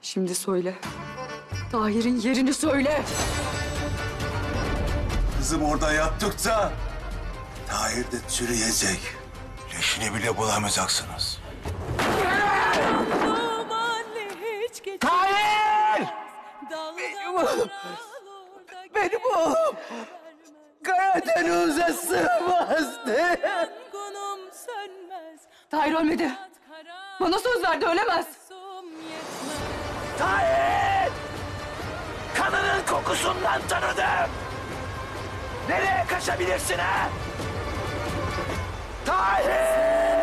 Şimdi söyle. Tahir'in yerini söyle. Kızım orada yattıkça Tahir de çürüyecek. Leşini bile bulamayacaksınız. Tahir! Benim oğlum Karadeniz'e sığmazdı. Tahir ölmedi. Bana söz verdi, ölemez. Tahir! Kanının kokusundan tanıdım. Nereye kaçabilirsin ha? Tahir!